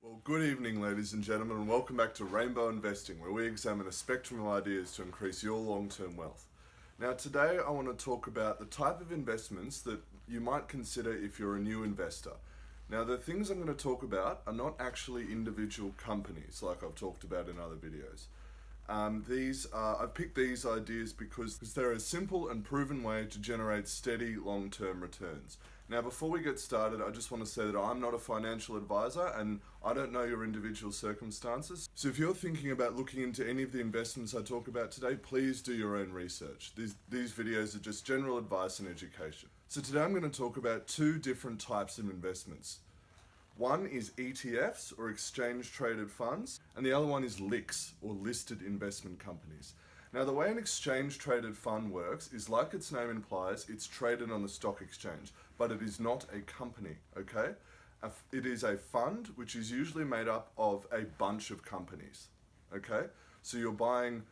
Well, good evening, ladies and gentlemen, and welcome back to Rainbow Investing, where we examine a spectrum of ideas to increase your long-term wealth. Now, today I want to talk about the type of investments that you might consider if you're a new investor. Now, the things I'm going to talk about are not actually individual companies, like I've talked about in other videos. I've picked these ideas because they're a simple and proven way to generate steady long-term returns. Now, before we get started, I just want to say that I'm not a financial advisor and I don't know your individual circumstances. So if you're thinking about looking into any of the investments I talk about today, please do your own research. These videos are just general advice and education. So today I'm going to talk about two different types of investments. One is ETFs, or exchange traded funds, and the other one is LICs, or listed investment companies. Now, the way an exchange traded fund works is, like its name implies, it's traded on the stock exchange, but it is not a company, okay? It is a fund which is usually made up of a bunch of companies, okay? So you're buying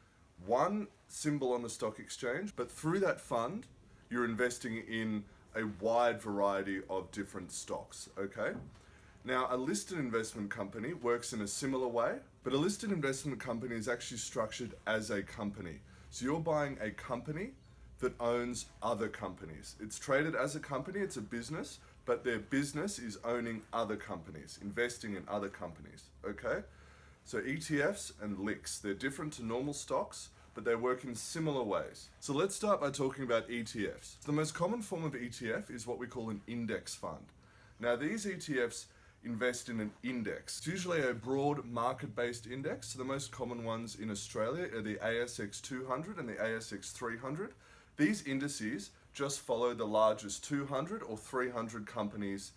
one symbol on the stock exchange, but through that fund, you're investing in a wide variety of different stocks, okay? Now, a listed investment company works in a similar way, but a listed investment company is actually structured as a company. So you're buying a company that owns other companies. It's traded as a company, it's a business, but their business is owning other companies, investing in other companies, okay? So ETFs and LICs, they're different to normal stocks, but they work in similar ways. So let's start by talking about ETFs. The most common form of ETF is what we call an index fund. Now, these ETFs invest in an index. It's usually a broad market-based index. So the most common ones in Australia are the ASX 200 and the ASX 300. These indices just follow the largest 200 or 300 companies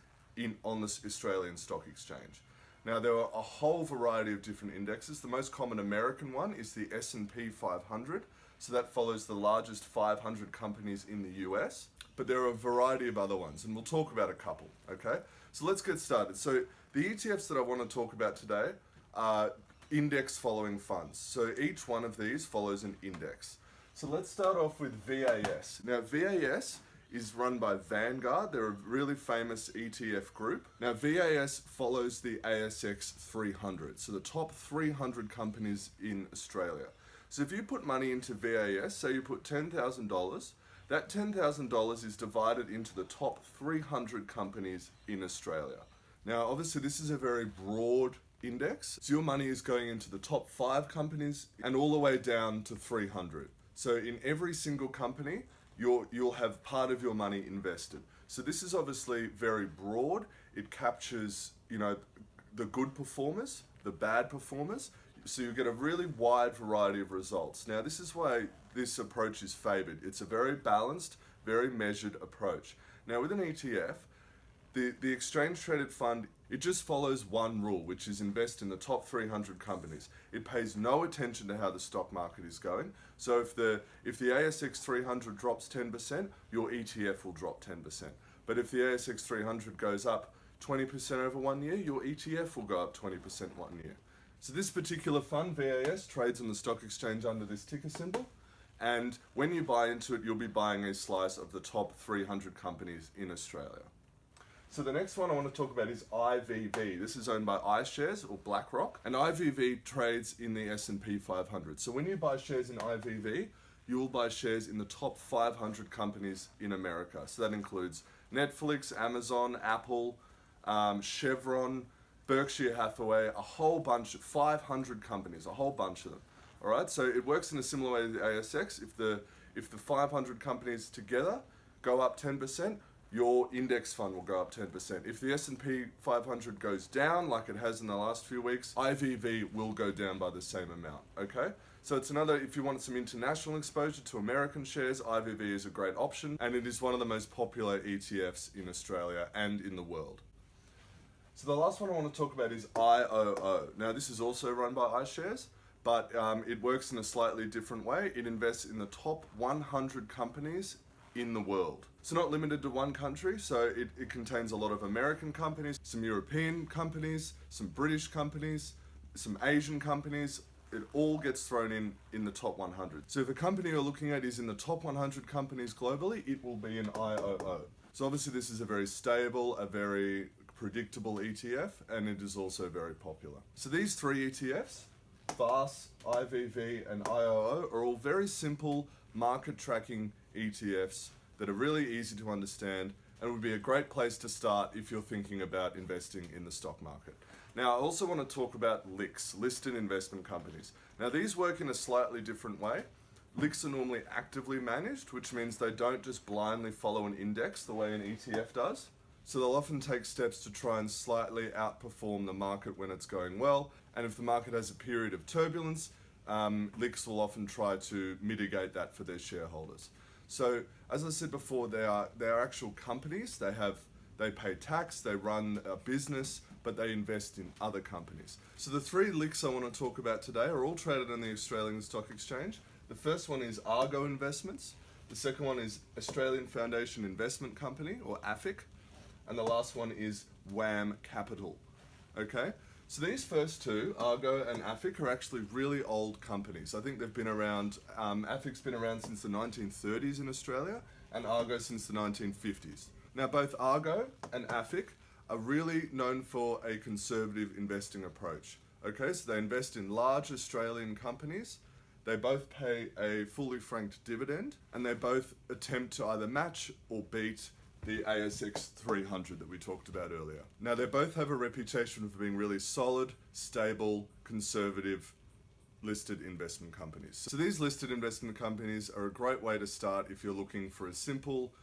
on the Australian Stock Exchange. Now, there are a whole variety of different indexes. The most common American one is the S&P 500. So that follows the largest 500 companies in the US. But there are a variety of other ones, and we'll talk about a couple, okay? So let's get started. So the ETFs that I want to talk about today are index following funds. So each one of these follows an index. So let's start off with VAS. Now, VAS is run by Vanguard. They're a really famous ETF group. Now, VAS follows the ASX 300, so the top 300 companies in Australia. So if you put money into VAS, say you put $10,000, that $10,000 is divided into the top 300 companies in Australia. Now, obviously, this is a very broad index. So your money is going into the top 5 companies and all the way down to 300. So in every single company, you'll have part of your money invested. So this is obviously very broad. It captures, the good performers, the bad performers. So you get a really wide variety of results. Now, this is why this approach is favored. It's a very balanced, very measured approach. Now, with an ETF, the exchange traded fund, it just follows one rule, which is invest in the top 300 companies. It pays no attention to how the stock market is going. So if the ASX 300 drops 10%, your ETF will drop 10%. But if the ASX 300 goes up 20% over 1 year, your ETF will go up 20% 1 year. So this particular fund, VAS, trades on the stock exchange under this ticker symbol. And when you buy into it, you'll be buying a slice of the top 300 companies in Australia. So the next one I want to talk about is IVV. This is owned by iShares or BlackRock. And IVV trades in the S&P 500. So when you buy shares in IVV, you will buy shares in the top 500 companies in America. So that includes Netflix, Amazon, Apple, Chevron, Berkshire Hathaway, a whole bunch, 500 companies, a whole bunch of them. All right, so it works in a similar way to the ASX. If the 500 companies together go up 10%, your index fund will go up 10%. If the S&P 500 goes down, like it has in the last few weeks, IVV will go down by the same amount, okay? So it's another, if you want some international exposure to American shares, IVV is a great option, and it is one of the most popular ETFs in Australia and in the world. So the last one I want to talk about is IOO. Now, this is also run by iShares, but it works in a slightly different way. It invests in the top 100 companies in the world. So not limited to one country, so it contains a lot of American companies, some European companies, some British companies, some Asian companies. It all gets thrown in the top 100. So if a company you're looking at is in the top 100 companies globally, it will be an IOO. So obviously this is a very stable, a very predictable ETF, and it is also very popular. So these three ETFs, VAS, IVV, and IOO, are all very simple market tracking ETFs that are really easy to understand and would be a great place to start if you're thinking about investing in the stock market. Now, I also want to talk about LICs, listed investment companies. Now, these work in a slightly different way. LICs are normally actively managed, which means they don't just blindly follow an index the way an ETF does. So they'll often take steps to try and slightly outperform the market when it's going well. And if the market has a period of turbulence, LICs will often try to mitigate that for their shareholders. So, as I said before, they are actual companies. They pay tax, they run a business, but they invest in other companies. So the three LICs I want to talk about today are all traded on the Australian Stock Exchange. The first one is Argo Investments. The second one is Australian Foundation Investment Company, or AFIC. And the last one is WAM Capital. Okay? So these first two, Argo and AFIC, are actually really old companies. I think they've been around, AFIC's been around since the 1930s in Australia, and Argo since the 1950s. Now, both Argo and AFIC are really known for a conservative investing approach. Okay, so they invest in large Australian companies. They both pay a fully franked dividend, and they both attempt to either match or beat the ASX 300 that we talked about earlier. Now, they both have a reputation for being really solid, stable, conservative listed investment companies. So these listed investment companies are a great way to start if you're looking for a simple,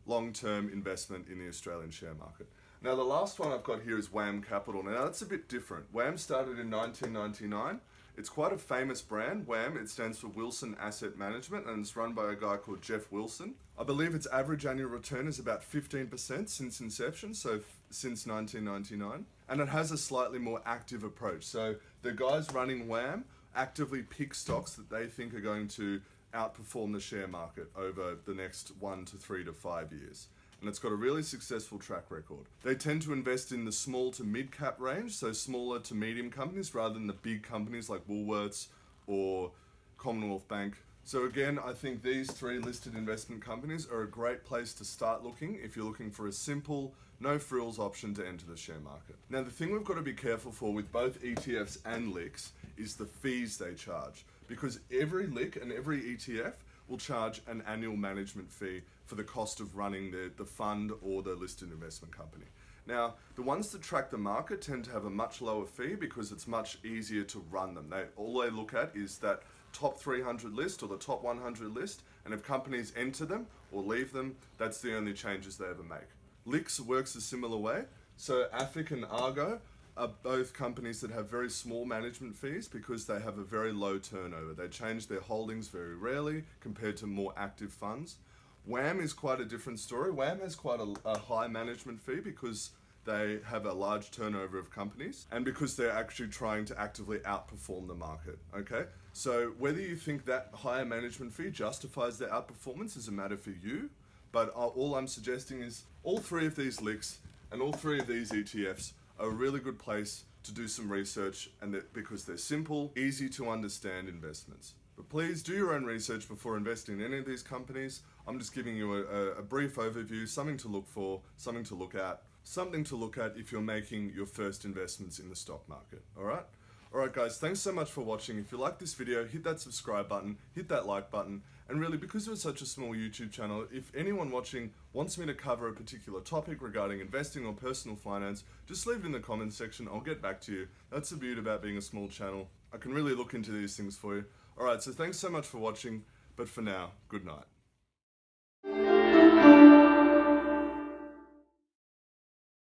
long-term investment in the Australian share market. Now, the last one I've got here is WAM Capital. Now, that's a bit different. WAM started in 1999. It's quite a famous brand. WAM, it stands for Wilson Asset Management, and it's run by a guy called Jeff Wilson. I believe its average annual return is about 15% since inception, so since 1999. And it has a slightly more active approach. So the guys running WAM actively pick stocks that they think are going to outperform the share market over the next 1 to 3 to 5 years. And it's got a really successful track record. They tend to invest in the small to mid cap range, so smaller to medium companies rather than the big companies like Woolworths or Commonwealth Bank. So again, I think these three listed investment companies are a great place to start looking if you're looking for a simple, no frills option to enter the share market. Now, the thing we've got to be careful for with both ETFs and LICs is the fees they charge, because every LIC and every ETF will charge an annual management fee for the cost of running the fund or the listed investment company. Now, the ones that track the market tend to have a much lower fee because it's much easier to run them. All they look at is that top 300 list or the top 100 list, and if companies enter them or leave them, that's the only changes they ever make. LICs works a similar way. So AFIC and Argo are both companies that have very small management fees because they have a very low turnover. They change their holdings very rarely compared to more active funds. WAM is quite a different story. WAM has quite a high management fee because they have a large turnover of companies and because they're actually trying to actively outperform the market, okay? So whether you think that higher management fee justifies their outperformance is a matter for you, but all I'm suggesting is all three of these LICs and all three of these ETFs are a really good place to do some research, and because they're simple, easy to understand investments. But please do your own research before investing in any of these companies. I'm just giving you a brief overview, something to look for, something to look at if you're making your first investments in the stock market, all right? All right, guys, thanks so much for watching. If you like this video, hit that subscribe button, hit that like button, and really, because we're such a small YouTube channel, if anyone watching wants me to cover a particular topic regarding investing or personal finance, just leave it in the comments section. I'll get back to you. That's the beauty about being a small channel. I can really look into these things for you. All right, so thanks so much for watching, but for now, good night.